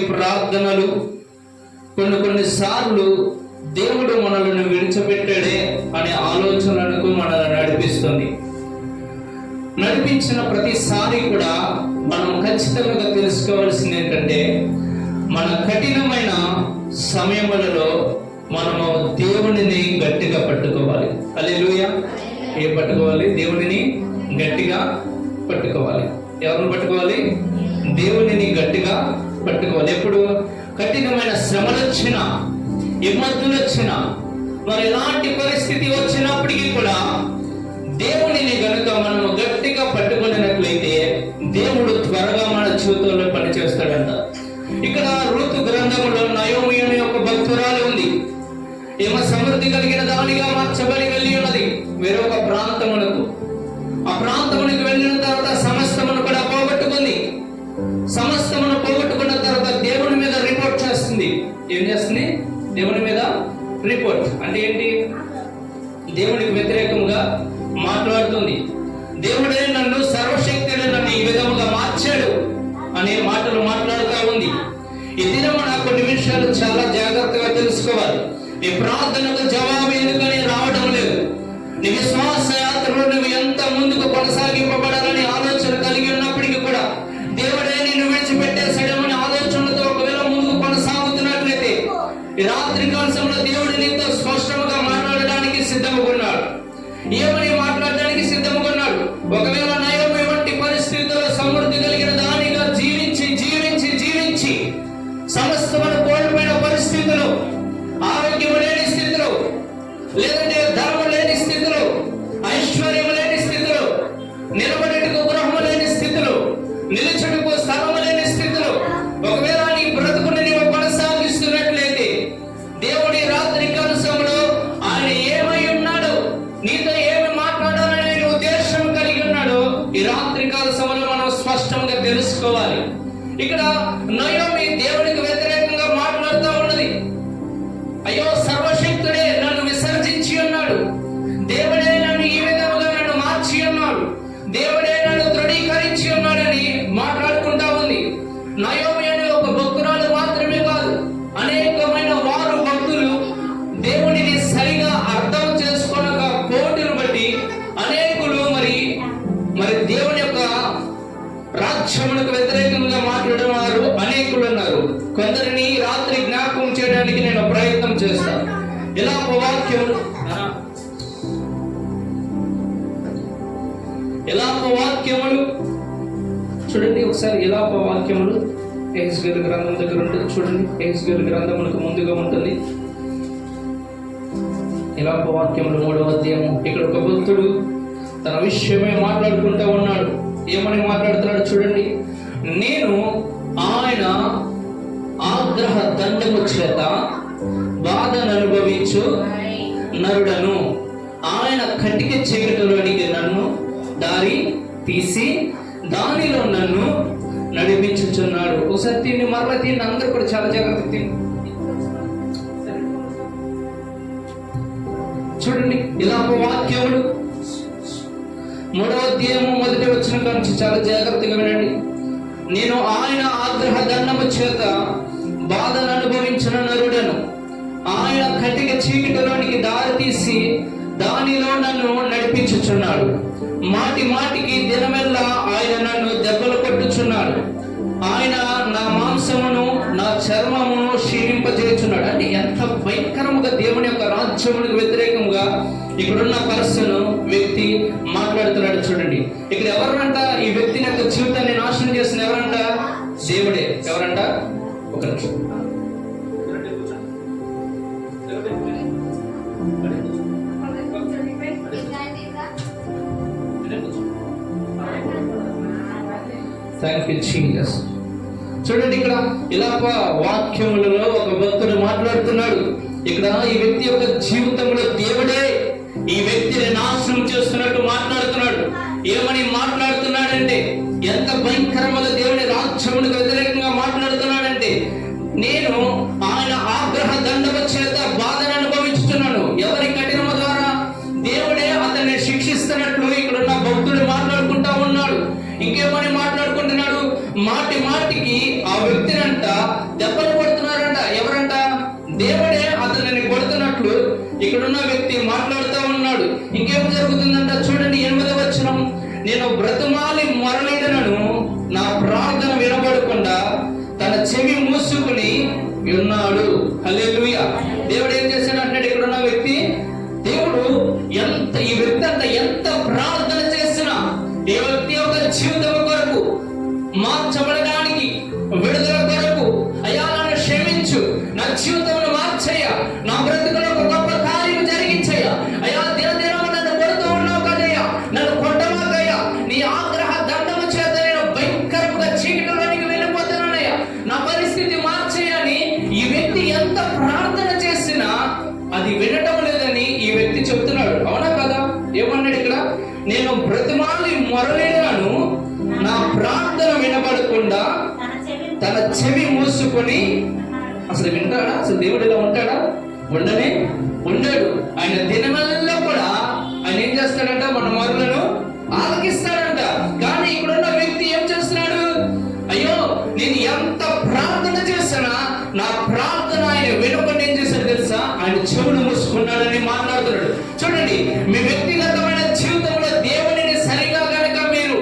ప్రార్థనలు కొన్నిసార్లు దేవుడు మనల్ని విడిచిపెట్టాడే అనే ఆలోచనలకు మనల్ని నడిపించిన ప్రతిసారి కూడా మనం ఖచ్చితంగా తెలుసుకోవాల్సింది ఏంటంటే, మన కఠినమైన సమయములలో మనము దేవునిని గట్టిగా పట్టుకోవాలి. హల్లెలూయా. ఏం పట్టుకోవాలి? దేవునిని గట్టిగా పట్టుకోవాలి. ఎవరిని పట్టుకోవాలి? దేవునిని గట్టిగా పట్టుకోవాలి. ఎప్పుడు కఠినమైన శ్రమలు వచ్చినా, ఇబ్బందులు వచ్చినా, మరి ఎలాంటి పరిస్థితి వచ్చినప్పటికీ కూడా దేవునిని గనుక మనము గట్టిగా పట్టుకున్నట్లయితే దేవుడు త్వరగా మన జీవితంలో పనిచేస్తాడంట. ఇక్కడ ఋతు గ్రంథంలో నయోమి అనే ఒక భక్తురాలు ఉంది. ఏమో సమృద్ధి కలిగిన దానిగా మార్చబడి వెళ్ళి ఉన్నది వేరొక ప్రాంతములకు. ఆ ప్రాంతమునికి వెళ్ళిన తర్వాత సమస్తమును కూడా పోగొట్టుకుంది. సమస్తమును పోగొట్టుకున్న తర్వాత దేవుని మీద రిపోర్ట్ చేస్తుంది. ఏం చేస్తుంది? దేవుని మీద రిపోర్ట్ అంటే ఏంటి? దేవునికి వ్యతిరేకంగా మాట్లాడుతుంది. దేవుడే నన్ను సర్వశక్తుడు నన్ను ఈ విధముగా మార్చాడు అనే మాటలు మాట్లాడుతూ ఉంది. ఈ దినం కొన్ని విషయాలు చాలా జాగ్రత్తగా తెలుసుకోవాలి. నీ ప్రార్థనకు జవాబు ఎందుకని రావడం లేదు. నీ విశ్వాస యాత్రలో నువ్వు ఎంత ముందుకు కొనసాగింపబడాలని ఆలోచన కలిగి ఉన్నప్పటికీ కూడా దేవుడే నిన్ను విడిచిపెట్టేసాడమని ఆలోచనలతో ఒకవేళ ముందుకు కొనసాగుతున్నట్లయితే ఈ రాత్రి కాలంలో దేవుడు నీతో స్పష్టంగా మాట్లాడడానికి సిద్ధంగా ఉన్నాడు. ఏమని మాట్లాడడానికి సిద్ధంగా ఉన్నాడు? ఒకవేళ నయోమి వంటి పరిస్థితుల్లో సమృద్ధి కలిగిన దానిగా జీవించి జీవించి జీవించి సమస్తమైన కోల్పోయిన పరిస్థితులు, ఆరోగ్యం లేని స్థితిలో, లేదంటే ధర్మం లేని స్థితిలో, ఐశ్వర్యం లేని స్థితిలో, నిలబడేందుకు గృహం లేని స్థితిలో, నిలిచుటకు స్థలం లేని స్థితిలో ఒకవేళ నీ బ్రతుకుని నీవు కొనసాగిస్తున్నట్లయితే దేవుడి రాత్రి కాలంలో ఆయన ఏమై ఉన్నాడు, నీతో ఏమి మాట్లాడాలనే ఉద్దేశం కలిగి ఉన్నాడు ఈ రాత్రి కాల సమయంలో మనం స్పష్టంగా తెలుసుకోవాలి. ఇక్కడ నయోమి దేవునికి వ్యతిరేకంగా మాట్లాడుతూ ఉన్నది. అయ్యో, సర్వశక్తుడే నన్ను విసర్జించి ఉన్నాడు, దేవుడే నన్ను ఈ విధముగా నన్ను మార్చి ఉన్నాడు, దేవుడే నన్ను దృఢీకరించి ఉన్నాడని మాట్లాడుకుంటా ఉంది. నయోమి అనే ఒక భక్తురాలు మాత్రమే కాదు, అనేకమైన వారు భక్తులు దేవుడిని సరిగా అర్థం చేసుకోనక పోటీలు బట్టి అనేకులు మరి దేవుని యొక్క రాజ్యములకు వ్యతిరేకంగా మాట్లాడిన వారు అనేకులు ఉన్నారు. కొందరిని రాత్రి జ్ఞాపకం చేయడానికి నేను ప్రయత్నం చేస్తాను. వాక్యములు చూడండి ఒకసారి. వాక్యములు ఎహెజ్కేలు గ్రంథం దగ్గర ఉంటుంది చూడండి. ఎహెజ్కేలు గ్రంథములకు ముందుగా ఉంటుంది వాక్యములు 3వ అధ్యాయము. ఇక్కడ ఒక భక్తుడు తన విషయమే మాట్లాడుకుంటూ ఉన్నాడు. ఏమని మాట్లాడుతున్నాడు చూడండి. నేను ఆయన ఆగ్రహ దండము చేత బాధను అనుభవించు నరుడను, ఆయన కటిక చీకటిలోనికి నన్ను దారి తీసి దానిలో నన్ను నడిపించుచున్నాడు. ఒకసారి దీన్ని మరలా దీన్ని అందరూ కూడా చాలా జాగ్రత్త చూడండి. వాక్యములు 3వ అధ్యాయము 1వ వచనం నుంచి చాలా జాగ్రత్తగా వినండి. నేను ఆయన ఆగ్రహ దండము చేత బాధను అనుభవించిన నరుడను, ఆయన కటిక చీకటిలోనికి దారి తీసి దానిలో నన్ను నడిపించుచున్నాడు. మాటి మాటికి దినమెల్లా ఆయన నన్ను దెబ్బలు కొట్టుచున్నాడు. ఆయన నా మాంసమును నా చర్మమును క్షీణింపజేస్తున్నాడు. అంటే ఎంత భయంకరముగా దేవుని యొక్క రాజ్యమునికి వ్యతిరేకంగా ఇక్కడున్న పర్సన్ వ్యక్తి మాట్లాడుతున్నాడు చూడండి. ఇక్కడ ఎవరంట ఈ వ్యక్తిని యొక్క జీవితాన్ని నాశనం చేసిన ఎవరంట? దేవుడే. ఎవరంట? ఒక నిమిషం. Thank you Jesus. చూడండి, ఇక్కడ వాక్యములలో ఒక భక్తుడు మాట్లాడుతున్నాడు. ఇక్కడ ఈ వ్యక్తి యొక్క జీవితంలో దేవుడే ఈ వ్యక్తిని నాశనం చేస్తున్నట్టు మాట్లాడుతున్నాడు. ఏమని మాట్లాడుతున్నాడంటే, ఎంత భయంకరముగా దేవుని రాజ్యమునికి వ్యతిరేకంగా మాట్లాడుతున్నాడంటే, నేను ఆయన ఆగ్రహ దండము చేత బాధను అనుభవించుతున్నాను. ఎవరి కఠినము ద్వారా? దేవుడే అతన్ని శిక్షిస్తున్నట్లు ఇక్కడున్న భక్తుడు మాట్లాడుకుంటా ఉన్నాడు. ఇంకేమని మాట్లాడుకుంటున్నాడు? మాటి మాటికి ఆ వ్యక్తినంట ఇక్కడున్న వ్యక్తి మాట్లాడుతూ ఉన్నాడు. ఇంకేం జరుగుతుందంట చూడండి 8వ వచనం. నేను బ్రతిమాలి మొరలిడనను నా ప్రార్థన వినబడకుండా తన చెవి మూసుకుని ఉన్నాడు. హల్లెలూయా. దేవుడు ఏం చేశాడు అంటాడు ఇక్కడున్న వ్యక్తి. దేవుడు ఈ వ్యక్తి అంత ఎంత ప్రార్థన చేసినా ఈ వ్యక్తి యొక్క జీవితం కొరకు, మార్చబడడానికి, విడుదల కొరకు, అయ్యా నన్ను క్షమించు, నా జీవితంలో మార్చయ్యా, నా బ్రతుకులో ఒక గొప్ప కార్యం జరిగించయ్యా, అయ్యా దినదినం నన్ను కొడుతూ ఉన్నావు కదయ్యా, నన్ను కొట్టమాకయ్యా, నీ ఆగ్రహ దండము చేత నేను భయంకరంగా చీకటిలోనికి వెళ్ళిపోతున్నానయ్యా, నా పరిస్థితి మార్చయ్యా అని ఈ వ్యక్తి ఎంత ప్రార్థన చేసినా అది వినటం లేదని ఈ వ్యక్తి చెప్తున్నాడు. అవునా కదా? ఏమన్నాడు ఇక్కడ? నేను బ్రతిమాలి మొరలిడాను, నా ప్రార్థన వినబడకుండా తన చెవి మూసుకొని. అసలు వింటాడా? అసలు దేవుడు ఇలా ఉంటాడా? ఉండడు. ఆయన దినమల్లో కూడా ఆయన ఏం చేస్తాడంట? మన మొరలను ఆలకిస్తాడంట. కానీ ఇక్కడున్న వ్యక్తి ఏం చేస్తున్నాడు? అయ్యో నేను ఎంత ప్రార్థన చేశానా, నా ప్రార్థన ఆయన వినకుండా ఏం చేశాడు తెలుసా? ఆయన చెవులు మూసుకున్నాడని మాట్లాడుతున్నాడు. చూడండి, మీ వ్యక్తిగతమైన జీవితంలో దేవునిని సరిగా గనక మీరు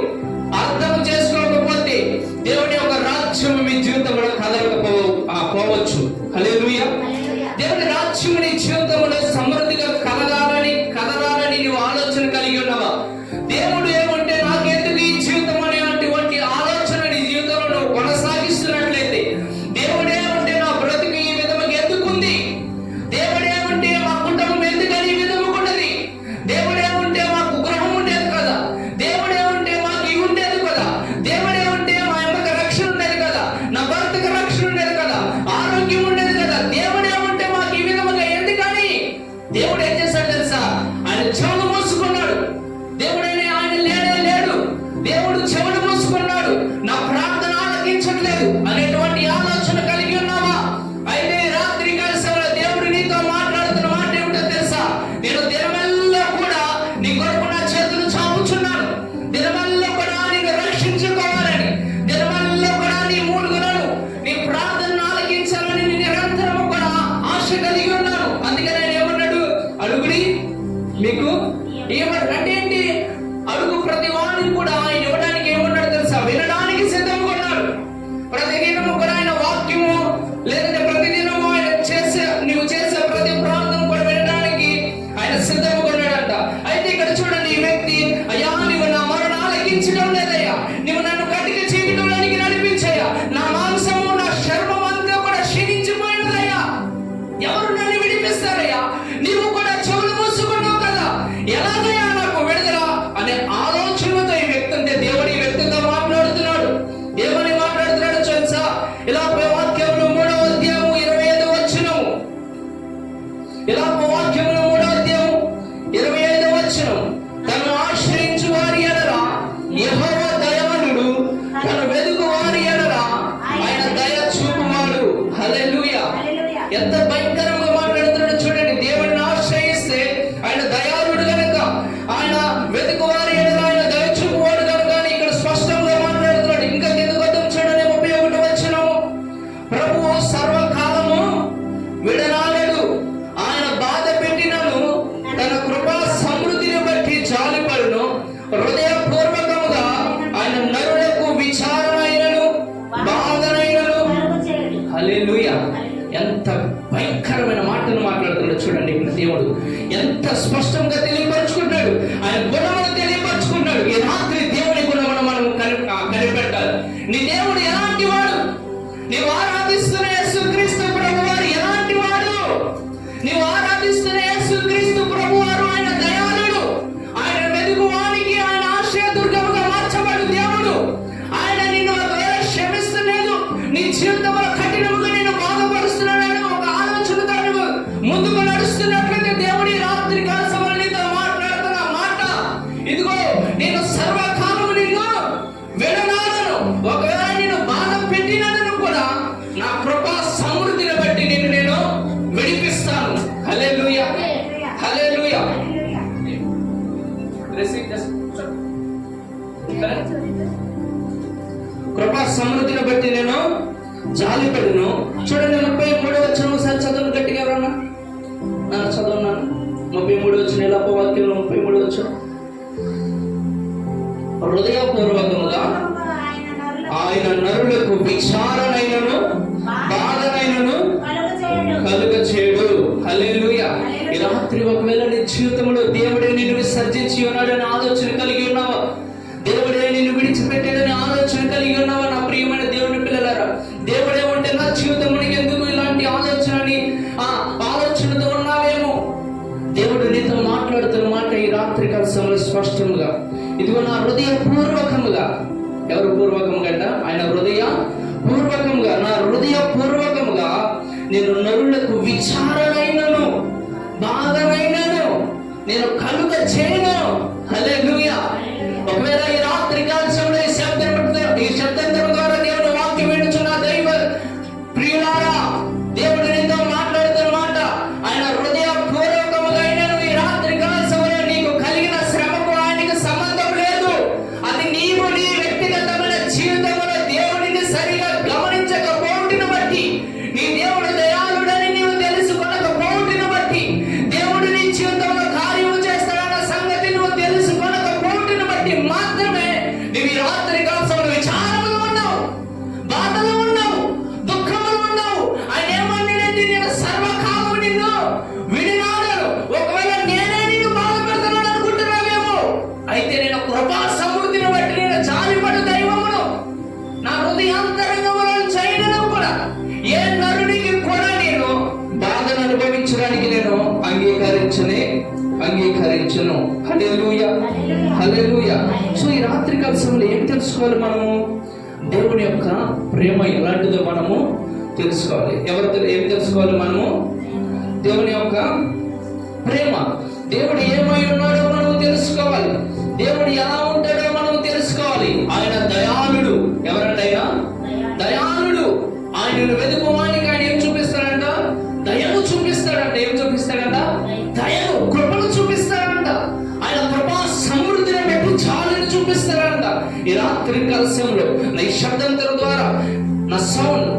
అర్థం చేసుకోకపోతే దేవుని యొక్క రాజ్యం మీ జీవితంలో కదలకపోవచ్చు. హల్లెలూయా. దేవుని రాజ్యం నీ జీవితంలో సమృద్ధిగా కదలాలని నీవు ఆలోచన కలిగి ఉన్నావా? దేవుడు ఏమంటే నాకెందుకు ఈ జీవితం అనేటువంటి ఆలోచన నీ జీవితంలో నువ్వు కొనసాగిస్తున్నట్లయితే, దేవుడు ఏమంటే నా బ్రతుకు ఈ విధముగా ఎందుకుంది, దేవుడు ఏమంటే మా కుటుంబం ఎందుకని ఈ విధముగా ఉన్నది, దేవుడు ఏమంటే మాకు గృహం ఉండేది కదా, దేవుడు ఏమంటే మాకు ఇవి ఉండేది కదా, దేవుడు ఏమంటే మా అమ్మకి రక్షణ ఉండేది కదా, నా భర్తకి రక్షణ ఉండేది కదా, ఆరోగ్యం ఉండేది కదా, దేవుడు ఏమంటే మాకు ఈ విధముగా ఎందుకని దేవుడు ఏం చేశాడు తెలుసా? ఆయన చెవులు మూసుకున్నాడు. దేవుడైనా ఆయన లేడు. దేవుడు చెవులు మూసుకున్నాడు, నా ప్రార్థన ఆలకించట్లేదు అనేటువంటి ఆలోచన కలిగి ఉన్నావా? అయితే రాత్రి కాలంలో దేవుడు నీతో మాట్లాడుతున్న మాట ఏమిటో తెలుసా? నేను దినమల్లో కూడా నీ కొరకు నా చేతులు చాపుచున్నాను, దినమల్లో కూడా నేను రక్షించుకోవాలని, దినమల్లో కూడా నీ మూలుగులను, నీ ప్రార్థన ఆలకించాలని నిరంతరము కూడా ఆశ కలిగి ఉన్నాను. అందుకని ఆయన ఏమన్నాడు? అడుగుడి మీకు ఏమన్నాడు అంటే ఏంటి? అడుగు ప్రతి వాడిని కూడా ఆయన ఇవ్వడానికి ఏమన్నాడు తెలుసా? వినడానికి సిద్ధంగా ఉన్నాడు. ప్రతిదినము కూడా ఆయన వాక్యము, లేదంటే ప్రతిదినము ఆయన నీవు చేసే ప్రతి ప్రార్థన కూడా వినడానికి ఆయన సిద్ధంగా ఉన్నాడంట. అయితే ఇక్కడ చూడండి, ఈ వ్యక్తి అయ్యా నువ్వు నా మరణ ఆలకించడం లేదయ్యా, నువ్వు నన్ను కటిక చీకటిలోనికి నడిపించయ్యా, నా మాంసము నా చర్మం అంతా కూడా క్షీణించిపోయినదయ్యా, ఎవరు నన్ను విడిపిస్తారయ్యా, నీవు కూడా చెవులు మూసుకున్నావు కదా, ఎలాగయ్యా నాకు విడుదల అనే ఆలోచనతో ఈ వ్యక్తి అంటే దేవుడు ఈ వ్యక్తితో మాట్లాడుతున్నాడు. ఏమని మాట్లాడుతున్నాడు తెలుసా? ఇలా వాక్యంలో 3వ అధ్యాయము 25వ వచనం, ఇలా వాక్యంలో 3వ అధ్యాయము 25వ వచనం, తను ఆశ్రయించు వారి ఎడల యెహోవా దయాళుడు, తను వెదుకు వారి ఎడల ఆయన దయ చూపువాడు. హల్లెలూయా. ఎంత భయంకరంగా మాట్లాడుతున్నాడు చూడండి. దేవుడిని ఆశ్రయిస్తే ఆయన దయాళుడు గనుక, ఆయన వెతుకు వారి ఎడల ఆయన దయ చూపువాడు కనుక ఇక్కడ స్పష్టంగా మాట్లాడుతున్నాడు. ఇంకా కిందకు వద్దాం చూడండి 31వ వచనం. ప్రభువు సర్వకాలము విడనాడడు, ఆయన బాధ పెట్టినను తన కృపా సమృద్ధిని బట్టి జాలిపడును, హృదయపూర్వకముగా ఆయన నరులకు విచారణైనను బాధనైనను. హల్లెలూయా. ఎంత భయంకరమైన మాటలు మాట్లాడుతున్నాడు చూడండి. ఇప్పుడు దేవుడు ఎంత స్పష్టంగా తెలియపరుచుకుంటాడు, ఆయన గుణమును తెలియపరుచుకుంటాడు. ఈ రాత్రి దేవుని గుణమును మనం కనిపెట్టాలి. నీ దేవుడు ఎలాంటి వాడు? నీవు ఆరాధిస్తున్న యేసుక్రీస్తు ప్రభువారు ఎలాంటి వాడు? నీవు ఆరాధిస్తున్న యేసుక్రీస్తు ప్రభువారు ఆయన దయాళుడు, ఆయన వెదుకువానికి ఆయన ఆశ్రయదుర్గముగా మార్చబడు దేవుడు. ఆయన నిన్ను ఒకవేళ క్షమిస్తలేదు, నీ జీవితంలో కఠినముగా నేను బాధపరుస్తున్నాడని ఒక ఆలోచనతో నువ్వు ముందుకు నడుస్తున్నట్లయితే దేవుడి రాత్రి కాల సమయంలో నీతో మాట్లాడుతున్న మాట ఇదిగో, నేను సర్వకాలము నిన్ను విడనాడను, ఒకవేళ నేను బాధ పెట్టినను కూడా నా కృపా సమృద్ధిని బట్టి నిన్ను నేను విడిపిస్తాను. హల్లెలూయా. హల్లెలూయా. కృపా సమృద్ధిని బట్టి నేను జాలిపడును. చూడండి 33వ వచనం ఒకసారి చదవండి గట్టిగా ఎవరన్నా. చదువున్నాను. 33 వచ్చిన వాక్యంలో 33 వచ్చిన హృదయపూర్వకముగా ఆయన నరులకు విచారణైనను బాధనైనను కలుగ చేయడు. హల్లెలూయా. ఈ రాత్రి ఒకవేళ నీ జీవితంలో దేవుడే నిన్ను విసర్జించి ఉన్నాడని ఆలోచన కలిగి ఉన్నావా? దేవుడే నిన్ను విడిచిపెట్టాడని ఆలోచన కలిగి ఉన్నావా? నా ప్రియమైన దేవుని పిల్లలారా, దేవుడే ఉంటే నా జీవితంలో ఎందుకు ఇలాంటి ఆలోచనతో ఉన్నావేమో. దేవుడు నీతో మాట్లాడుతున్న మాట ఈ రాత్రి కాల సమయంలో స్పష్టంగా, ఇదిగో నా హృదయ పూర్వకముగా. ఎవరు పూర్వకముగా అంట? ఆయన హృదయ పూర్వకముగా, నా హృదయ పూర్వకముగా నేను నరులకు విచారణైనను బాధనైనను నేను కలుగ చేయను. హల్లెలూయా. ఒకవేళ ఈ రాత్రి కాల సమయంలో ఈ శబ్దం ద్వారా దేవుని వాక్యం వినుచున్న దైవ ప్రియులారా, దేవుడు నీతో మాట్లాడుతున్న మాట ఆయన హృదయ పూర్వకముగా ఈ రాత్రి కాల సమయంలో నీకు కలిగిన శ్రమకు ఆయనకు సంబంధం లేదు. అది నీవు నీ వ్యక్తిగతమైన జీవితంలో దేవుడిని సరిగా గమనించకపోవటిని బట్టి, నీ దేవుడు దయాళుడని నీవు తెలుసుకొనకపోవటిని బట్టి, దేవుడు నీ జీవితంలో కార్యము చేస్తాడన్న సంగతి నువ్వు తెలుసుకొనకపోవటిని బట్టి మాత్రమే నీవు ఈ రాత్రి కాల సమయంలో విచారంలో ఉన్నావు, బాధలో ఉన్నావు, దుఃఖంలో ఉన్నావు. ఆయన ఏమన్నాడంటే, నేను సర్వకాలం నిన్ను విడినాను. ఒకవేళ నేనే నిన్ను బాధపెడతాను అనుకుంటున్నావేమో, అయితే నేను కృపా సమృద్ధిని బట్టి నేను జాలిపడు దైవమును, నా హృదయాంతరంగములను చేయను కూడా ఏ నరునికి కూడా నేను బాధను అనుభవించడానికి నేను అంగీకరించను. హల్లెలూయా, హల్లెలూయా. సో ఈ రాత్రి కాల సమయంలో ఏం తెలుసుకోవాలి మనము? దేవుని యొక్క ప్రేమ ఎలాంటిదో మనము తెలుసుకోవాలి. ఎవరితో ఏం తెలుసుకోవాలి మనము? దేవుని యొక్క ప్రేమ, దేవుడు ఏమై ఉన్నాడో మనము తెలుసుకోవాలి. దేవుడు ఎలా ఉంటాడో మనము తెలుసుకోవాలి. ఆయన దయాళుడు. ఎవరంటే ఆయన దయాళుడు. ఆయనను వెతుకువానికి ఆయన ఏం చూపిస్తాడంట? దయను చూపిస్తాడంట. ఏం చూపిస్తాడంట? దయను, కృపను చూపిస్తాడంట. ఆయన కృపా సమృద్ధిని బట్టి చాలని చూపిస్తాడంట. ఈ రాత్రి కలశంలో నా ఈ శబ్దంతరం ద్వారా నా సౌండ్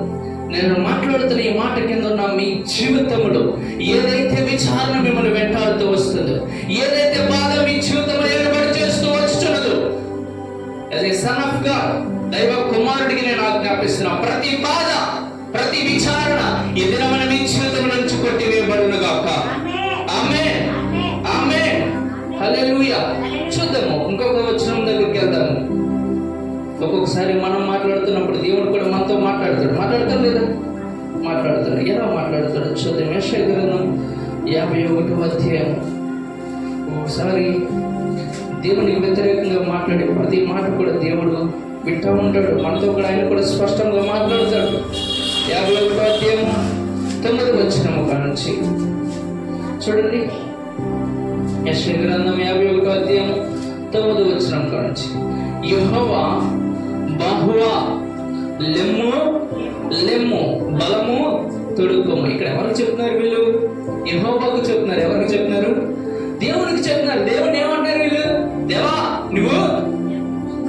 నేను మాట్లాడుతున్న ఈ మాట కింద ఉన్న మీ జీవితంలో ఏదైతే విచారణ మిమ్మల్ని వెంటాడుతూ వస్తుందో, ఏదైతే బాధ మీ జీవితంలో ఏర్పాటు చేస్తూ వచ్చుతున్నదో, సన్ ఆఫ్ గాడ్, దైవ కుమారుడికి నేను ఆజ్ఞాపిస్తున్నా, ప్రతి బాధ, ప్రతి విచారణ ఈ దినమైన మీ జీవితం నుంచి కొట్టివేయబడును గాక. ఆమేన్, ఆమేన్, హల్లెలూయా. చూద్దాము, ఇంకొక వచనం దగ్గరికి వెళ్దాము. ఒక్కొక్కసారి మనం మాట్లాడుతున్నప్పుడు దేవుడు కూడా మనతో మాట్లాడతాడు లేదా? మాట్లాడతాడు. ఎలా మాట్లాడతాడు చూద్దాం. యెషయా గ్రంథం 51వ అధ్యాయం. ఒకసారి దేవునికి వ్యతిరేకంగా మాట్లాడే ప్రతి మాట కూడా దేవుడు వింటూ ఉంటాడు. మనతో కూడా ఆయన కూడా స్పష్టంగా మాట్లాడతాడు. 51వ అధ్యాయం 9వ వచనము కానుంచి చూడండి. యెషయా గ్రంథం 51వ అధ్యాయం 9వ వచనం కానుంచి, యెహోవా బహువా లెమ్ము లెమ్ము, బలము తొడుక్కోము. ఇక్కడ ఎవరికి చెప్తున్నారు వీళ్ళు? యెహోవాకు చెప్తున్నారు. ఎవరికి చెప్తున్నారు? దేవునికి చెప్తున్నారు. దేవుని ఏమంటారు వీళ్ళు? దేవా, నువ్వు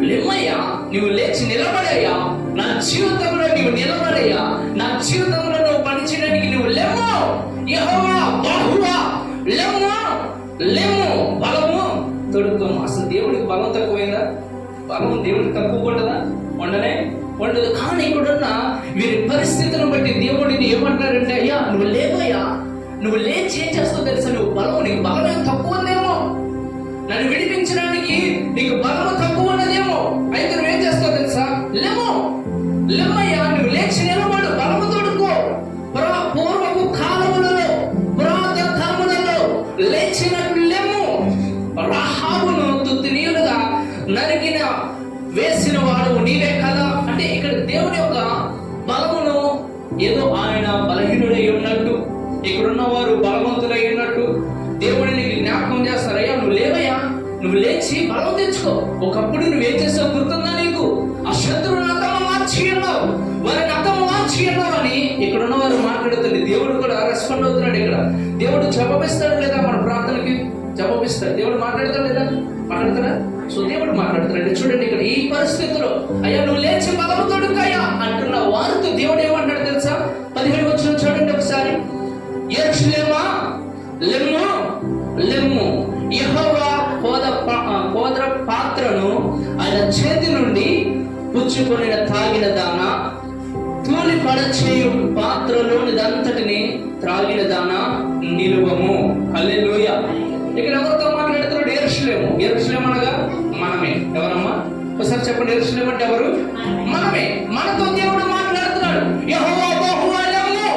లెమ్మయ్యా, నువ్వు లేచి నిలబడయ్యా, నా జీవితంలో నువ్వు నిలబడయ్యా, నా జీవితంలో నువ్వు పనిచేయడానికి నువ్వు లెమ్ము. యెహోవా బహువా లెమ్ము లెమ్ము, బలము తొడుక్కోము. అసలు దేవుడికి బలం తక్కువైందా? బలం దేవుడికి తక్కువ ఉండదా? ఉండదు. కానీ ఇక్కడున్న వీరి పరిస్థితులను బట్టి దేవుడిని ఏమంటారంటే, అయ్యా నువ్వు లేవయ్యా, నువ్వు లేచి ఏం చేస్తావు తెలుసా? నువ్వు బలం, నీకు బలం ఏం తక్కువ ఉందేమో, నన్ను విడిపించడానికి నీకు బలము తక్కువ ఉన్నదేమో, అయితే నువ్వేం చేస్తావు తెలుసా? లెమ్మయ్యా, నువ్వు లేచి నిలబడు, బలము తోడుకో. పూర్వపు కాలములలో, పురాతన తరములలో లేచినట్టు లెమ్ము. రహాబును తుత్తినీయులుగా నరికిన వేసిన వాడు నీవే కదా. అంటే ఇక్కడ దేవుని యొక్క బలమును ఏదో ఆయన బలహీనుడై ఉన్నట్టు, ఇక్కడున్న వారు బలవంతులై ఉన్నట్టు దేవుడిని జ్ఞాపకం చేస్తారు. అయ్యా నువ్వు లేవయ్యా, నువ్వు లేచి బలం తెచ్చుకో. ఒకప్పుడు నువ్వేం చేసావు గుర్తుందా నీకు? ఆ శత్రువుని అంతము మార్చి ఉన్నావు, వారిని అంతము మార్చి ఉన్నావు అని ఇక్కడున్న వారు మాట్లాడుతుంది. దేవుడు కూడా రెస్పాండ్ అవుతున్నాడు. ఇక్కడ దేవుడు జవాబిస్తాడు లేదా? మన ప్రార్థనకి జవాబిస్తాడు. దేవుడు మాట్లాడతాడు లేదా? మాట్లాడతాడా? సో దేవుడు మాట్లాడుతున్నాడు. చూడండి, ఇక్కడ ఈ పరిస్థితిలో అయ్యా నువ్వు లేచి బలము తొడుక్కయ్యా అంటున్న వారితో దేవుడు ఏమంటాడు తెలుసా? 17 వచనం చూడండి ఒకసారి. యెరూషలేమా లెమ్ము పుచ్చుకొని తాగిన దానా, తూలి పడచేయు పాత్రలోనిదంతటిని త్రాగిన దానా నిలువము. హల్లెలూయా. ఇక్కడ ఎవరితో మాట్లాడుతున్నాడు? యెరూషలేము. యెరూషలేము అనగా మనమే. ఎవరమ్మా? ఒకసారి చెప్పండి. యెరూషలేము అంటే ఎవరు? మనమే. మనతో దేవుడు మాట్లాడుతున్నాడు. యెహోవా బహువా లెమ్ము,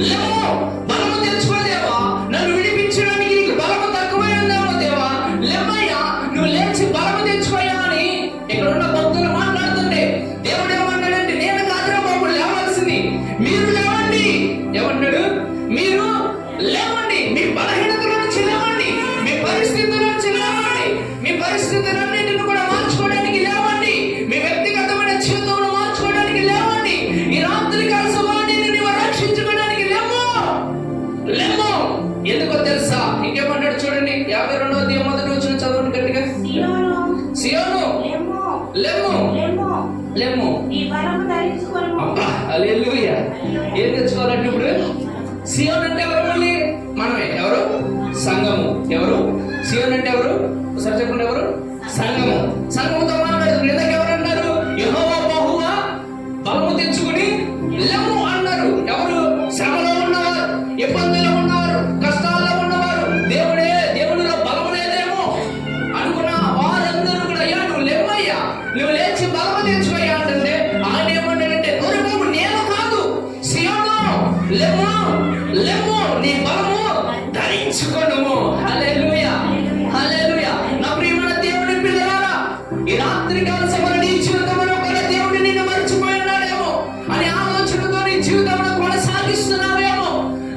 లెమ్ము, బలము తెచ్చుకో దేవా, నన్ను విడిపించడానికి నీకు బలము తక్కువై ఉందేమో దేవా, లెమ్మయ్యా, నువ్వు లేచి బలము తెచ్చుకోయా అని ఇక్కడ ఉన్న భక్తులు మాట్లాడుతుంటే దేవుడు ఏమన్నాడంటే, నేను కాదురా బాబు లేవాల్సింది, మీరు లేవండి. ఏమన్నాడు? మీరు లేవండి, మీ బలహీనతల నుంచి లేవండి, మీ పరిస్థితుల నుంచి లేవండి, మీ పరిస్థితులన్నింటిని కూడా మార్చుకోవడానికి లేవండి, మీ వ్యక్తిగతమైన జీవితంలో మార్చుకోవడానికి లేవండి, ఈ రాత్రి కాల సమయాన్ని నీవు రక్షించుకోవడానికి లేము, లేము. ఎందుకో తెలుసా? ఇంకేమన్నాడు చూడండి, 52వ అధ్యాయం మొదటి వచనం చదవండి గట్టిగా. సియోను లెమ్ము, లెమ్ము. అబ్బా, హల్లెలూయా. ఏం తెచ్చుకోవాలంటే ఇప్పుడు? సియోన్ అంటే ఎవరు? మళ్ళీ మనమే. ఎవరు? సంఘము. ఎవరు? సియోన్ అంటే ఎవరు? ఒకసారి చెప్పండి. ఎవరు? సంఘము. సంఘముతో మాట్లాడుతున్నారు. ఇందాక ఎవరు అన్నారు? యెహోవా బహువా బలము తెచ్చుకుని లెమ్ము అన్నారు. ఎవరు? శ్రమలో ఉన్నవారు, ఇబ్బందుల్లో ఉన్నవారు, కష్టాల్లో ఉన్నవారు, దేవునిలో బలము లేదేమో అనుకున్న వారందరూ కూడా, అయ్యా నువ్వు లెమ్మయ్యా, నువ్వు లేచి బలము తెచ్చుకోయ్యా అంటే ఆయన ఏమన్నాడంటే, బాబు నేను కాదు, సియోను లెమ్ము, లెమ్ము, నీ బలము ధరించుకొనుము. హల్లెలూయా, హల్లెలూయా. నా ప్రియమైన దేవుని పిల్లలారా, ఈ రాత్రి కాల సమయంలో నీ జీవితంలో కూడా దేవుడు నిన్ను మర్చిపోయి ఉన్నాడేమో అని ఆలోచనతో నీ జీవితంలో కొనసాగిస్తున్నావేమో,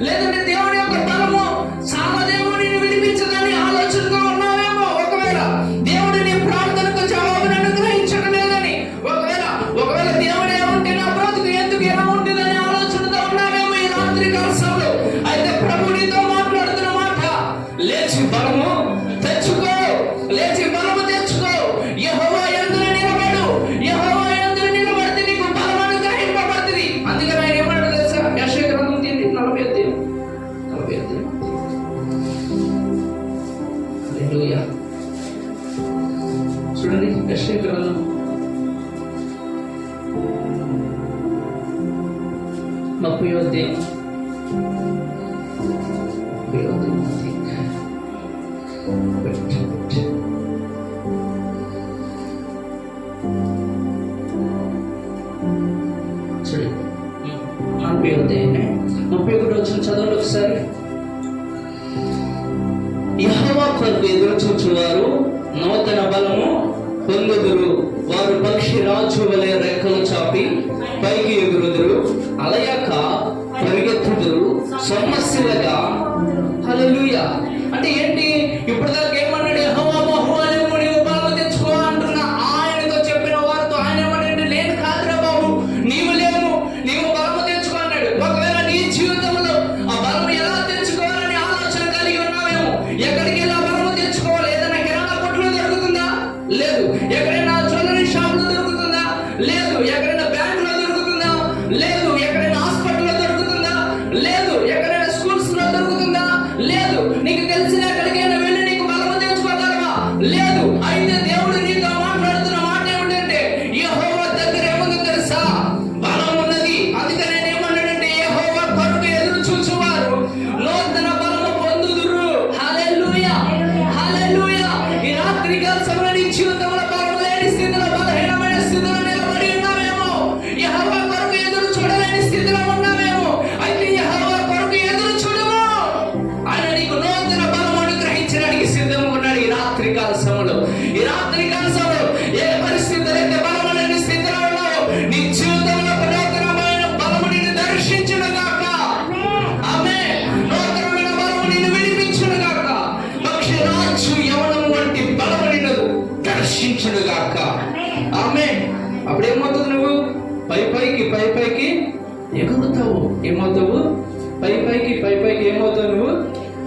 లేదంటే దేవుని యొక్క బలము సామదేమో నిన్ను విడిపించదని ఆలోచనతో ఉన్నావేమో, ఒకవేళ దేవుడు నీ ప్రార్థనకు జవాబును అనుగ్రహించడం లేదని, ఒకవేళ దేవుడే ఉంటే నా బ్రతుకు ఎందుకు ఎలా ఉంటుందని ఆలోచనతో ఉన్నావేమో ఈ రాత్రి కాల సమయంలో. అయితే ప్రభు నీతో మాట్లాడుతున్న మాట, లేచి బలము తెచ్చుకో, లేచి బలము తెచ్చుకో. యెహోవా యందున నిలబడు, యెహోవా యందున నిలబడితే నీకు బలం అనుగ్రహింపబడుతుంది. అందుకని ఆయన ఏమన్నాడు తెలుసా? యెషయా గ్రంథం 40వ అధ్యాయం. హల్లెలూయా. చూడండి, యెషయా గ్రంథం 30వ అధ్యాయం. ముప్పై ఒకటి వచ్చిన చదవండి ఒకసారి. యెహోవా కొరకు ఎదురు చూచువారు నూతన బలము పొందుదురు, వారు పక్షి రాజు వలె రెక్కలు చాపి పైకి ఎగురుదురు, అలయక పరిగెత్తుదురు, సొమ్మసిల్లగా. హల్లెలూయా. అంటే ఏంటి? ఇప్పుడు దాకా ఏమన్నాడు? యెహోవా బహువా లెమ్ము, నీవు బలము తెచ్చుకో అంటున్న ఆయనతో చెప్పిన వారితో ఆయన ఏమన్నాడు? నేను కాదురా బాబు, నీవు లేము, నీవు బలము తెచ్చుకో అన్నాడు. ఒకవేళ నీ జీవితంలో ఆ బలము ఎలా తెచ్చుకోవాలని ఆలోచన కలిగి ఉన్నావేమో, ఎక్కడికి ఎలా బలము తెచ్చుకోవాలి? ఏదైనా కిరాణా కొట్టులో దొరుకుతుందా? లేదు. ఎక్కడైనా జ్యువెలరీ షాప్ లో దొరుకుతుందా? లేదు. ఎక్కడైనా బ్యాంక్ లో దొరుకుతుందా? లేదు. ఎక్కడైనా హాస్పిటల్లో దొరుకుతుందా? లేదు. ఎక్కడైనా స్కూల్స్ లో దొరుకుతుందా? లేదు. నీకు తెలిసిన ఎక్కడికైనా వెళ్ళి నీకు బలము తెచ్చుకోగలవా? లేదు. అయితే దేవుడు నీతో మాట్లాడుతున్న మాట ఏమిటంటే, యెహోవా దగ్గర ఏముందో తెలుసా? బలం ఉన్నది. అందుకని నేను ఏమన్నాడంటే, యెహోవా కొరకు ఎదురు చూచువారు నూతన బలము పొందుదురు. హల్లెలూయా, హల్లెలూయా. ఈ రాత్రి కాల సమయంలో నీ జీవితంలో బలము లేని స్థితిలో, బలహీనమైన స్థితిలో నిలబడి ఉన్నావేమో, యెహోవా కొరకు ఎదురు చూడలేని స్థితిలో ఉన్నావేమో. అయితే యెహోవా కొరకు ఎదురు చూడము, ఆయన నీకు నూతన బలం అనుగ్రహించడానికి సిద్ధంగా ఉన్నాడు. ఈ రాత్రి కాల సమయంలో, ఈ రాత్రి కాల సమయంలో ఏ పరిస్థితులు అయితే బలము లేని స్థితిలో ఉన్నావో, నీ జీవితంలో నూతనమైన బలము నిన్ను దర్శించును గాక. ఆమేన్. నూతనమైన బలము నిన్ను విడిపించును గాక. పక్షి రాజు యవనం వంటి బలము నిన్ను దర్శించును గాక. ఆమేన్. అప్పుడు ఏమవుతుంది? నువ్వు పైకి ఎగురుతావు. ఏమవుతావు? పైకి ఏమవుతావు? నువ్వు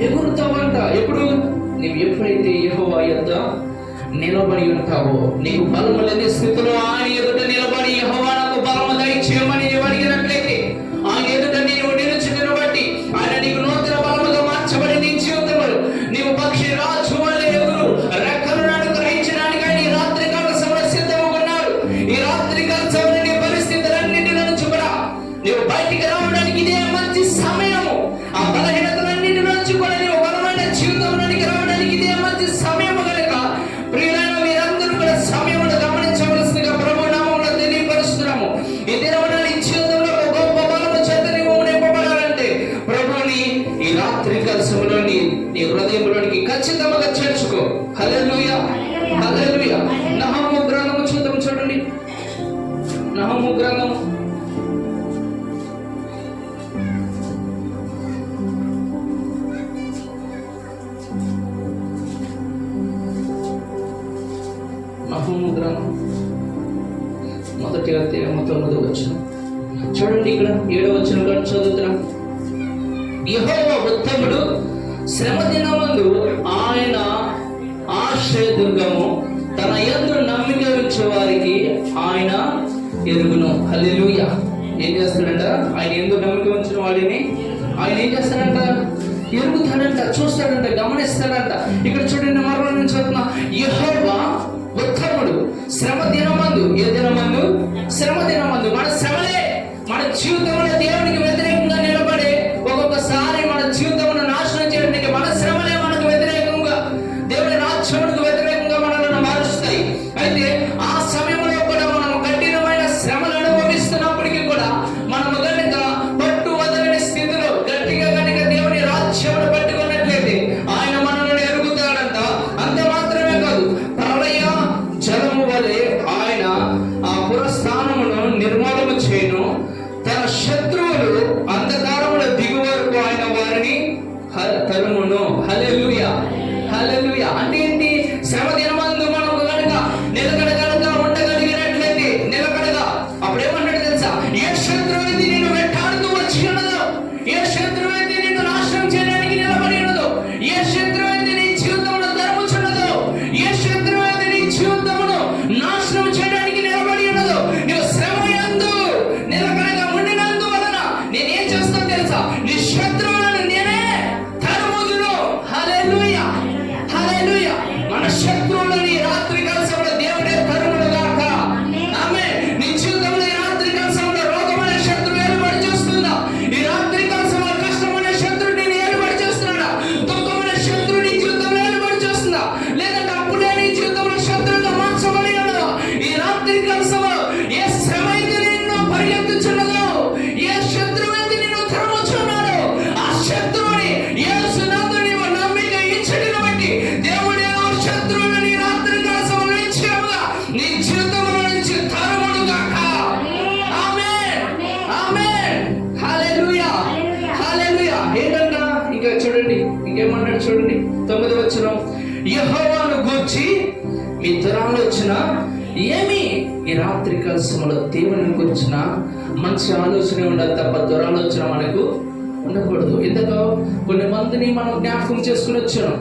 ఎగురుతావంట. ఎప్పుడు? నువ్వు ఎప్పుడైతే యెహోవా యొద్ద నిలబడి ఉంటావో, నీకు బలము లేని స్థితిలో ఆయన ఎదుట నిలబడి, యెహోవా నాకు బలము దయచేయమని నీవు అడిగినట్లయితే, ఆయన ఎదుట నీవు నిలుచుని బట్టి ఆయన నీకు నూతన బలముగా మార్చబడి నీ జీవితంలో నీవు పక్షి రాజు వలె ఎగురు, రెక్కలను అనుగ్రహించడానికి ఆయన ఈ రాత్రి కాల సమయంలో సిద్ధంగా ఉన్నారు. ఈ రాత్రి కాల సమయంలో రావడానికి ఇదే మంచి సమయము. ఆ బలహీనతలన్నిటి నుంచి కూడా నీవు బలమైన జీవితంలోనికి రావడానికి ఇదే మంచి సమయము కనుక ప్రియులైన మీరందరూ కూడా సమయమును గమనించవలసిందిగా ప్రభు నామములో తెలియపరుస్తున్నాము. ఈ దినమున నీ జీవితంలో ఒక గొప్ప బలము చేత నీవు నింపబడాలంటే ప్రభుని ఈ రాత్రి కాలములో నీ హృదయంలోనికి ఖచ్చితంగా చేర్చుకో. హల్లెలూయా, హల్లెలూయా. నహూము గ్రంథము చూద్దాం, చూడండి. నహూము గ్రంథము మొదటి అధ్యాయము 9వ వచనం చూడండి. ఇక్కడ 7వ వచనం చదువుతున్నాం. యెహోవా ఉత్తముడు, శ్రమ దినమందు ఆయన ఆశ్రయదుర్గము, తన యందు నమ్మిక ఉంచే వారికి ఆయన ఎరుగును. హల్లెలూయా. ఏం చేస్తాడంట? ఆయన ఎందుకు నమ్మిక ఉంచిన వాడిని ఆయన ఏం చేస్తాడంట? ఎరుగుతాడంట, చూస్తాడంట, గమనిస్తాడంట. ఇక్కడ చూడండి, మరో నేను చదువుతున్నా. యెహోవా ఉత్తముడు, శ్రమ దినమందు. ఏ దినమందు? శ్రమ దినమందు. మన శ్రమలే మన జీవితంలో దేవునికి వ్యతిరేకంగా నిలబడే, ఒక్కొక్కసారి మన జీవితంలో నాశనం చేయడానికి మన శ్రమలే మనకు వ్యతిరేకంగా, దేవుని రాజ్యములకు వ్యతిరేకంగా మనల్ని మారుస్తాయి. అయితే ఆ సమయంలో కూడా మనం కఠినమైన శ్రమలు అనుభవిస్తున్నప్పటికీ కూడా మనము కనుక పట్టు వదలని స్థితిలో గట్టిగా కనుక దేవుని రాజ్యమును పట్టుకున్నట్లయితే ఆయన మనల్ని ఎరుగుతాడంట. అంత మాత్రమే కాదు, ప్రళయ జలము వలె ఆయన ఆ పురస్థానమును నిర్మూలము చేయను. తన శత్రువులు అంధకారములో దిగు వరకు ఆయన వారిని తరుమును. హల్లెలూయా, హల్లెలూయా. అంటే ఏంటి? శ్రమ దినమందు మనం కనుక నిలకడగా ఉండగలిగినట్లయితే, నిలకడగా, అప్పుడేమన్నాడు తెలుసా? ఏ శత్రువు అయితే నేను వెంటాడుతూ వచ్చి ఉన్నదో, ఏ శత్రువు అయితే నిన్ను నాశనం చేయడానికి నిలబడి ఉన్నదో, ఏ శత్రువు అయితే నీ జీవితంలో ధర్ముచున్నదో, ఏ శత్రువు అయితే నీ జీవితమును నాశనం చేయడానికి నిలబడి ఉన్నదో, నువ్వు శ్రమ యందు నిలకడగా ఉండినందు వలన నేనేం చేస్తాను తెలుసా? నీ శత్రువులను నేనే తరుముదును. హల్లెలూయా, హల్లెలూయా. మన శత్రువులని రాత్రి కాలములో దేవుడే తరుమును గాక. ఆమేన్. నీ జీవితంలో ఈ రాత్రి కాలములో రోగమనే శత్రువు ఏలుబడి చేస్తుందా? ఈ రాత్రి కాలములో కష్టమనే శత్రువు నేను ఏలుబడి చేస్తున్నాడా? దుఃఖమనే శత్రువు నీ జీవితంలో ఏలుబడి చేస్తుందా? లేదంటే అప్పుడే నీ జీవితంలో శత్రువుగా మార్చబడి ఉన్నదా? ఈ రాత్రి కాలములో ఏ శ్రమ అయితే నిన్ను పరిగెత్తుచున్నదో, ఏ శత్రువు అయితే నిన్ను తరుముచున్నాడో, ఆ శత్రువుని యేసునందు నీవు నమ్మిక ఇచ్చటిని బట్టి దేవుడే ఆ శత్రువుని రాత్రి కాలములో నిశ్చయముగా నీ జీవితంలో నుంచి తరుమును గాక. ఆమేన్, ఆమేన్. హల్లెలూయా, హల్లెలూయా. ఏంటంట? ఇంకా చూడండి, ఇంకేమన్నాడు చూడండి. 9వ వచనం. యెహోవాను గూర్చి మీ దురాలోచన ఏమి? ఈ రాత్రి కాలములో దేవుని గురించిన మంచి ఆలోచన ఉండాలి తప్ప దురాలోచన మనకు ఉండకూడదు. ఎందుకో కొన్ని మందిని మనం జ్ఞాపకం చేసుకుని వచ్చాం.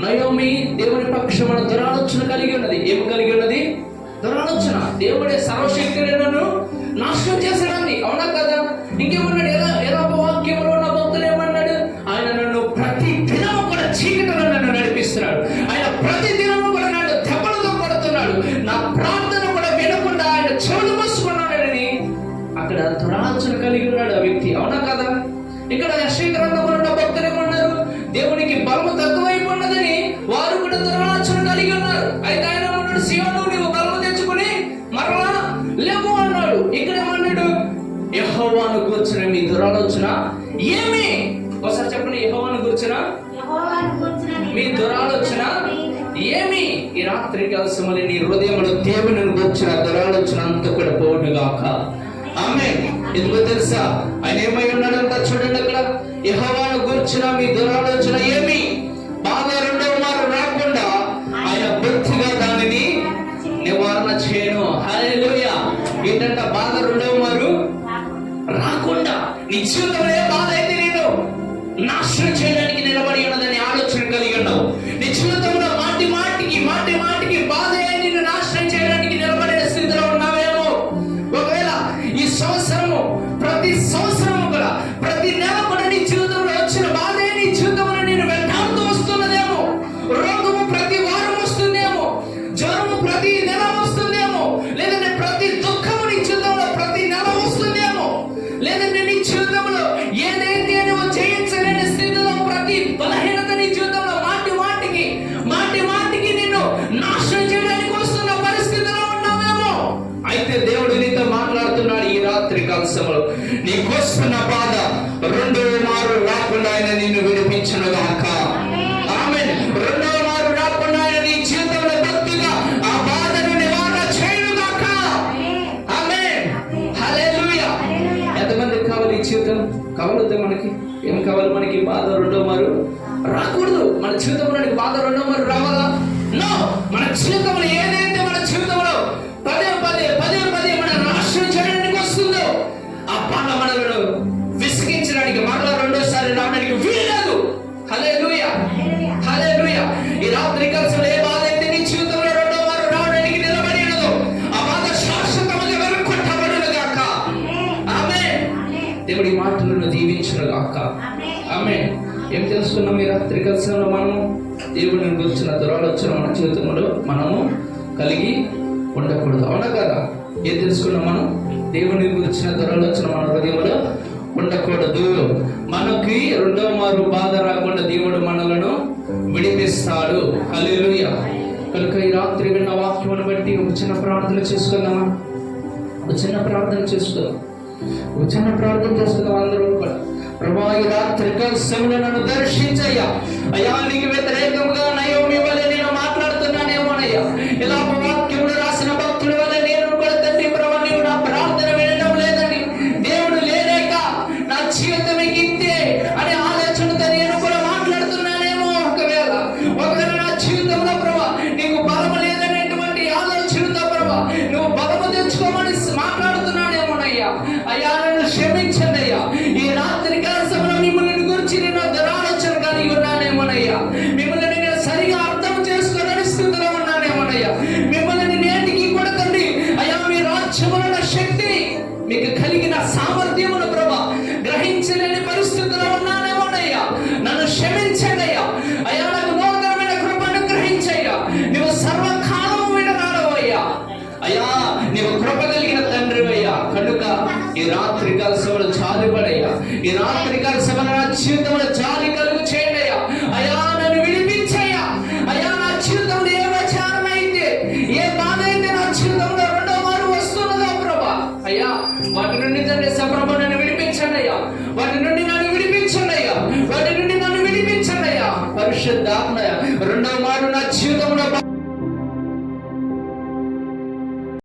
నయోమి దేవుని పక్షమున దురాలోచన కలిగి ఉన్నది. ఏమి కలిగి ఉన్నది? దురాలోచన. దేవుడే సర్వశక్తులను నాశనం చేశాడండి. అవునా కదా? ఇంకేమన్నాడు? ఎలా వాక్యంలో ఉన్న భక్తులు ఏమన్నాడు? ఆయన నన్ను ప్రతి దినము కూడా చీకటిలో నన్ను నడిపిస్తున్నాడు. ఆయన ప్రతి దినము కూడా నన్ను దెబ్బలతో కొడుతున్నాడు. నా ప్రార్థన కూడా వినకుండా ఆయన చెవులు మూసుకున్నాడని అక్కడ దురాలోచన కలిగి ఉన్నాడు ఆ వ్యక్తి. అవునా కదా? ఇక్కడ యెషయా గ్రంథంలో ఉన్న భక్తులు ఏమన్నారు? దేవునికి బలము తక్కువైపోయినదని వారు కూడా దురాలోచన కలిగి ఉన్నారు. అయితే ఆయన అన్నాడు, సీయోను నీవు బలము తెచ్చుకుని మరలా లేవు అన్నాడు. ఇక్కడ ఏమన్నాడు? యెహోవాను గూర్చిన మీ దురాలోచన ఏమి? ఒకసారి చెప్పండి. యెహోవాను గూర్చిన మీ దురాలోచన ఏమి? ఈ రాత్రి కాలములో నీ హృదయంలో దేవుని గూర్చిన దురాలోచన అంతా కూడా పోవును గాక. ఆమేన్. ఎందుకో తెలుసా? ఆయన ఏమై ఉన్నాడంట చూడండి అక్కడ. యెహోవాను గూర్చిన మీ దురాలోచన ఏమి? బాధ రెండవ మారు రాకుండా ఆయన బొత్తిగా దానిని నివారణ చేయను. హల్లెలూయా. ఏంటంట? బాధ రెండవ మారు రాకుండా. నీ జీవితంలో ఏ బాధ అయితే నేను నాశనం చేయడానికి నిలబడి ఉన్నదని ఆలోచన కలిగి ఉన్నావు. నీ జీవితంలో మాటి మాటికి బాధ నిన్ను నాశనం చేయడానికి నిలబడిన స్థితిలో ఉన్నావేమో. ఒకవేళ ఈ సంవత్సరము, ప్రతి సంవత్సరము కూడా, ప్రతి నెల కూడా నీ జీవితంలో వచ్చిన బాధే నీ జీవితంలో నేను వెంటాడుతూ వస్తున్నదేమో. రోగము ప్రతి వారం వస్తుందేమో, జ్వరము ప్రతి నెల వస్తుందేమో, లేదంటే ప్రతి దుఃఖము నీ జీవితంలో ప్రతి నెల వస్తుందేమో, లేదంటే నీ నీకొస్తున్న బాధ రెండో మారు రాకుండా ఆయన నిన్ను విడిపించును గాక. ఆమేన్. రెండో మారు రాకుండా ఆయన నీ జీవితంలో భక్తిగా ఆ బాధను నివారణ చేయను గాక. ఆమేన్. హల్లెలూయా. ఎంతమందికి కావాలి ఈ జీవితం? కావాలంటే మనకి ఏం కావాలి? మనకి బాధ రెండో మారు రాకూడదు. మన జీవితంలో బాధ రెండో మారు రావాలా? నో. మన జీవితంలో ఏదైతే మన జీవితంలో పదే మన నాశనం చేయడానికి వస్తుందో ఆ బాధ మనలను విసిగించడానికి మరలా రెండోసారి రావడానికి వీల్లేదు. హల్లెలూయా. హల్లెలూయా. ఈ రాత్రి కాలం ఏ బాధ అయితే నీ జీవితంలో రెండో మారు రావడానికి నిలబడి ఉన్నదో ఆ బాధ శాశ్వతముగా వెరగొట్టబడును గాక. ఆమేన్. దేవుడి మాటలను దీవించును గాక. ఆమేన్. ఏం తెలుసుకున్నాం ఈ రాత్రి కాలంలో? మనము దేవుడిని గురించిన దురాలోచన మన జీవితంలో మనము కలిగి ఉండకూడదు. అవునా కదా? ఏం తెలుసుకున్నాం మనం? దేవుని గురించిన దురాలోచన మన హృదయంలో ఉండకూడదు. మనకి రెండో మారు బాధ రాకుండా దేవుడు మనలను విడిపిస్తాడు. హల్లెలూయా. కనుక ఈ రాత్రి విన్న వాక్యమును బట్టి ఒక చిన్న ప్రార్థన చేసుకుందామా? ఒక చిన్న ప్రార్థన చేసుకుందాం. అందరూ కూడా ప్రభా, ఈ రాత్రి సమయంలో నన్ను దర్శించయ్యా. అయ్యా, నీకు వ్యతిరేకంగా నయోమి వలె నేను మాట్లాడుతున్నానేమోనయ్యా. ఇలా వాక్యములు రాసిన భక్తుల వల్ల నేను కూడా తండ్రి ప్రభా, నీవు నా ప్రార్థన వినడం లేదని, దేవుడు లేలేక నా జీవితం ఇంతే అనే ఆలోచనతో నేను కూడా మాట్లాడుతున్నానేమో. ఒకవేళ నా జీవితంలో ప్రభా నీకు బలము లేదనేటువంటి ఆలోచనతో ప్రభా నువ్వు బలము తెచ్చుకోమని మాట్లాడుతున్నానేమోనయ్యా. అయ్యా, నన్ను క్షమించండి అయ్యా. ఈ రాత్రి కాలంలో మిమ్మల్ని గురించి నేను దురాలోచన కలిగి ఉన్నానేమోనయ్యా. మిమ్మల్ని నేను సరిగా అర్థం చేసుకోలేని స్థితిలో ఉన్నానేమోనయ్యా. మిమ్మల్ని నేటికి కూడా తండ్రి అయ్యా, మీ రాజ్యముల శక్తి మీకు కలిగిన సామర్థ్యమును ప్రభా గ్రహించలేని పరిస్థితిలో ఉన్నానేమోనయ్యా. నన్ను క్షమించండి అయ్యా. అయ్యా, నాకు నూతనమైన కృపను గ్రహించయ్యా. నువ్వు సర్వకాలము విడనాడవయ్యా. అయ్యా, నీవు కృప కలిగిన తండ్రి అయ్యా. కనుక ఈ రాత్రి కాల సభలో జాలిపడయ్యా. ఈ రాత్రి కాల సభలో నా జీవితంలో జాలి కలుగు చేయండి అయ్యా. అయ్యా, నన్ను విడిపించయ్యా. అయ్యా, నా జీవితంలో ఏ విచారణ అయితే, ఏ బాధ అయితే నా జీవితంలో రెండో మారు వస్తున్నదో ప్రభా అయ్యా, వాటి నుండి తండ్రి సప్రభ నన్ను విడిపించండి అయ్యా. వాటి నుండి నన్ను విడిపించండి అయ్యా. వాటి నుండి నన్ను విడిపించండి అయ్యా. పరిశుద్ధాత్మ రెండో మారు నా జీవితంలో